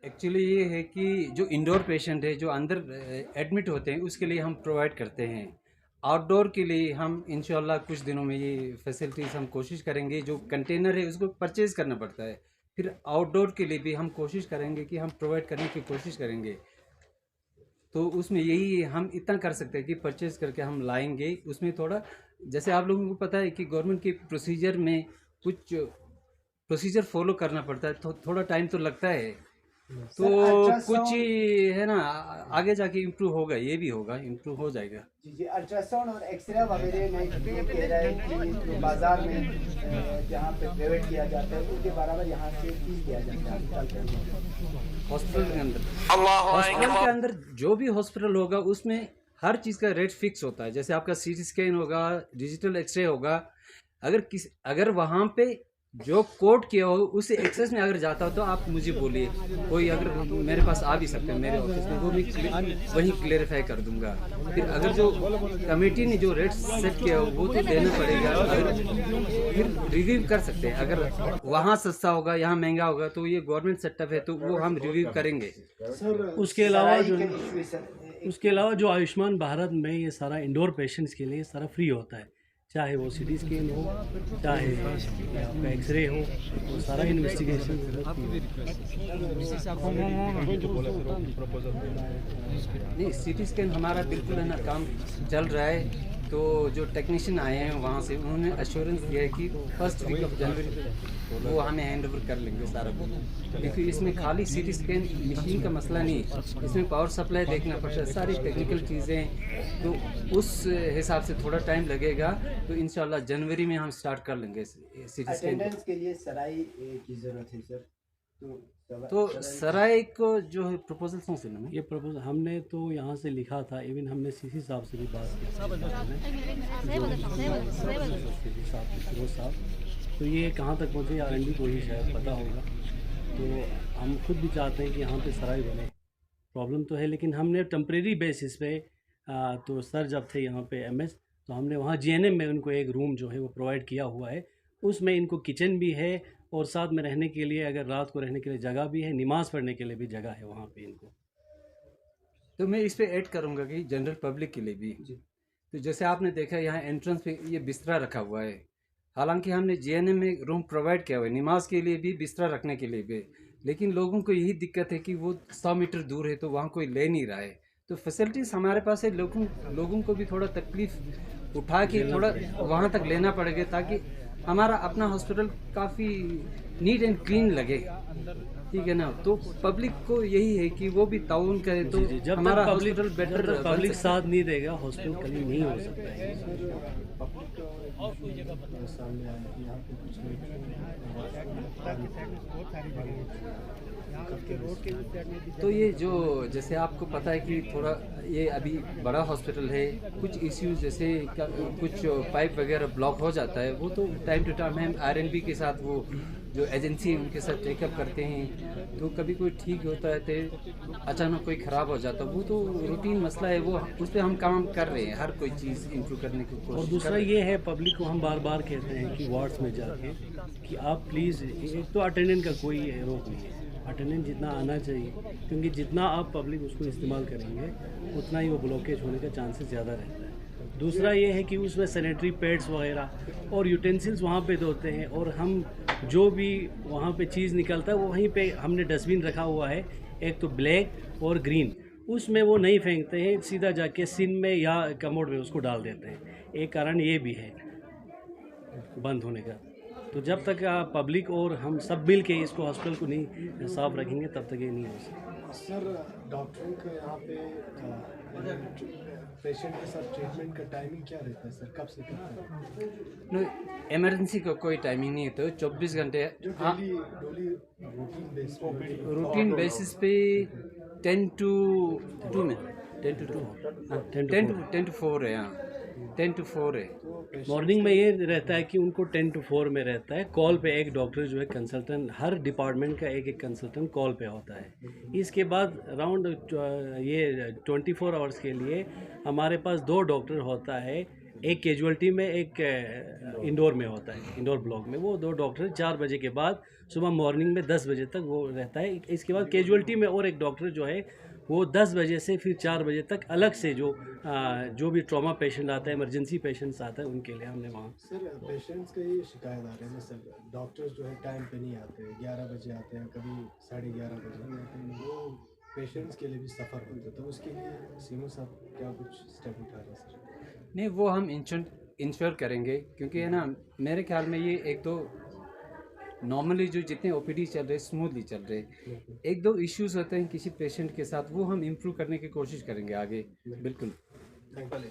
Actually ये है कि जो इंडोर पेशेंट है जो अंदर एडमिट होते हैं उसके लिए हम प्रोवाइड करते हैं। आउटडोर के लिए हम इंशाल्लाह कुछ दिनों में ये फैसिलिटीज़ हम कोशिश करेंगे। जो कंटेनर है उसको परचेज़ करना पड़ता है। फिर आउटडोर के लिए भी हम कोशिश करेंगे कि हम प्रोवाइड करने की कोशिश करेंगे। तो उसमें यही हम इतना कर सकते हैं कि परचेज़ करके हम लाएंगे। उसमें थोड़ा जैसे आप लोगों को पता है कि गवर्नमेंट के प्रोसीजर में कुछ प्रोसीजर फॉलो करना पड़ता है, तो थोड़ा टाइम तो लगता है। तो सर कुछ अल्ट्रासाउंड। है ना, आगे जाके इम्प्रूव होगा, ये भी होगा, इम्प्रूव हो जाएगा। जी जी, अल्ट्रासाउंड और एक्सरे वगैरह में ये कह रहा है कि जो बाजार में जहाँ पे प्राइवेट किया जाता है उसके बराबर यहाँ से फीस दिया जाता है अस्पताल के अंदर। हॉस्पिटल के अंदर, हॉस्पिटल के अंदर जो भी हॉस्पिटल होगा उसमें हर चीज़ का रेट फिक्स होता है। जैसे आपका सीटी स्कैन होगा, डिजिटल एक्सरे होगा, अगर वहाँ पे जो कोड किया हो उस एक्सेस में अगर जाता हो तो आप मुझे बोलिए, कोई अगर मेरे पास आ भी सकते हैं मेरे ऑफिस में, वो भी वही क्लेरिफाई कर दूंगा। फिर अगर जो कमेटी ने जो रेट सेट किया हो वो तो देना पड़ेगा। फिर रिव्यू कर सकते हैं, अगर वहाँ सस्ता होगा यहाँ महंगा होगा तो ये गवर्नमेंट सेटअप है तो वो हम रिव्यू करेंगे। सर उसके अलावा जो सराई के इशू है सर। उसके अलावा जो आयुष्मान भारत में ये सारा इंडोर पेशेंट्स के लिए सारा फ्री होता है, चाहे वो सीटी स्कैन हो, चाहे आपका एक्सरे हो, वो सारा इन्वेस्टिगेशन नहीं, सीटी स्कैन हमारा बिल्कुल है ना काम चल रहा है। तो जो टेक्नीशियन आए हैं वहाँ से उन्होंने अश्योरेंस दिया है कि फर्स्ट वीक ऑफ जनवरी वो हमें हैंड ओवर कर लेंगे सारा कुछ। क्योंकि इसमें खाली सीटी स्कैन मशीन का मसला नहीं, इसमें पावर सप्लाई देखना पड़ता है, सारी टेक्निकल चीज़ें। तो उस हिसाब से थोड़ा टाइम लगेगा। तो इंशाल्लाह जनवरी में हम स्टार्ट कर लेंगे सीटी स्कैन। अटेंडेंस के लिए सराई की ज़रूरत है सर। तो सराय को जो है प्रपोजल सुन सुना मैं। ये प्रपोजल हमने तो यहाँ से लिखा था, इवन हमने सीसी साहब से भी बात की सीसी साहब फिरोज साहब, तो ये कहाँ तक पहुँचे R&D को ही शायद पता होगा। तो हम खुद भी चाहते हैं कि यहाँ पे सराय बने। प्रॉब्लम तो है लेकिन हमने टेम्परेरी बेसिस पे तो सर जब थे यहाँ पे MS, तो हमने वहाँ GNM में उनको एक रूम जो है वो प्रोवाइड किया हुआ है। उसमें इनको किचन भी है और साथ में रहने के लिए, अगर रात को रहने के लिए जगह भी है, नमाज़ पढ़ने के लिए भी जगह है वहाँ पे इनको। तो मैं इस पे ऐड करूँगा कि जनरल पब्लिक के लिए भी। तो जैसे आपने देखा यहाँ एंट्रेंस पे ये बिस्तरा रखा हुआ है। हालांकि हमने JNM में रूम प्रोवाइड किया हुआ है नमाज के लिए भी, बिस्तरा रखने के लिए भी। लेकिन लोगों को यही दिक्कत है कि वो 100 मीटर दूर है तो वहाँ कोई ले नहीं रहा है। तो फैसिलिटीज़ हमारे पास है, लोगों को भी थोड़ा तकलीफ उठा के थोड़ा वहाँ तक लेना पड़ेगा ताकि हमारा अपना हॉस्पिटल काफ़ी नीट एंड क्लीन लगे। ठीक है ना, तो पब्लिक को यही है कि वो भी ताउन करे तो जी, जब हमारा तक पब्लिक हॉस्पिटल बेटर बन पब्लिक सकता है। साथ नहीं देगा हॉस्पिटल कभी नहीं हो सकता है। सामने आया कि यहाँ पे कुछ तो ये जो जैसे आपको पता है कि थोड़ा ये अभी बड़ा हॉस्पिटल है, कुछ इश्यूज जैसे कुछ पाइप वगैरह ब्लॉक हो जाता है, वो तो टाइम टू टाइम हम R&B के साथ वो जो एजेंसी है उनके साथ चेकअप करते हैं। तो कभी कोई ठीक होता है तो अचानक कोई ख़राब हो जाता है, वो तो रूटीन मसला है, वो उस पर हम काम कर रहे हैं, हर कोई चीज़ इम्प्रूव करने की और कोशिश कर दूसरा रहे हैं। ये है, पब्लिक को हम बार बार कहते हैं कि वार्ड्स में जाके कि आप प्लीज़, एक तो अटेंडेंट का कोई रोक नहीं है, अटेंडेंट जितना आना चाहिए, क्योंकि जितना आप पब्लिक उसको इस्तेमाल करेंगे उतना ही वो ब्लॉकेज होने का चांसेस ज़्यादा रहता है। दूसरा ये है कि उसमें सैनिटरी पैड्स वगैरह और यूटेंसिल्स वहाँ पे होते हैं, और हम जो भी वहाँ पे चीज़ निकलता है वो वहीं पे हमने डस्टबिन रखा हुआ है, एक तो ब्लैक और ग्रीन, उसमें वो नहीं फेंकते हैं, सीधा जाके सिन में या कमोड में उसको डाल देते हैं। एक कारण ये भी है बंद होने का। तो जब तक पब्लिक और हम सब मिल के इसको हॉस्पिटल को नहीं साफ रखेंगे तब तक ये नहीं हो सकता। सर डॉक्टरों के यहाँ पे पेशेंट के साथ ट्रीटमेंट का टाइमिंग क्या रहता है सर, कब से कब तक? इमरजेंसी का कोई टाइमिंग नहीं है, तो 24 घंटे। जो हाँ, डेली रूटीन बेसिस पे 10 to 2 में 10 to 2, हाँ, 10 to 4 है। हाँ, 10 to 4 है। मॉर्निंग में ये रहता है कि उनको 10 to 4 में रहता है, कॉल पे एक डॉक्टर जो है कंसल्टेंट, हर डिपार्टमेंट का एक एक कंसल्टेंट कॉल पे होता है। इसके बाद राउंड ये 24 आवर्स के लिए हमारे पास 2 डॉक्टर होता है एक कैजुअलिटी में, एक इंडोर में होता है, इंडोर ब्लॉक में। वो 2 डॉक्टर 4 बजे के बाद सुबह मॉर्निंग में 10 बजे तक वो रहता है। इसके बाद कैजुअलिटी में और एक डॉक्टर जो है वो 10 बजे से फिर 4 बजे तक अलग से जो भी ट्रॉमा पेशेंट आता है, इमरजेंसी पेशेंट्स आता है, उनके लिए हमने वहाँ। सर पेशेंट्स का ये शिकायत आ रही है ना सर, डॉक्टर्स जो है टाइम पे नहीं आते, 11 बजे आते हैं, कभी 11:30 बजे। वो पेशेंट्स के लिए भी सफ़र होता है, तो उसके लिए सीएमओ साहब क्या कुछ स्टेप उठा रहे हैं सर? नहीं, वो हम इंश्योर करेंगे, क्योंकि है ना, मेरे ख्याल में ये एक तो नॉर्मली जो जितने ओपीडी चल रहे स्मूथली चल रहे, एक दो इश्यूज होते हैं किसी पेशेंट के साथ, वो हम इम्प्रूव करने की कोशिश करेंगे आगे। बिल्कुल। Thank you.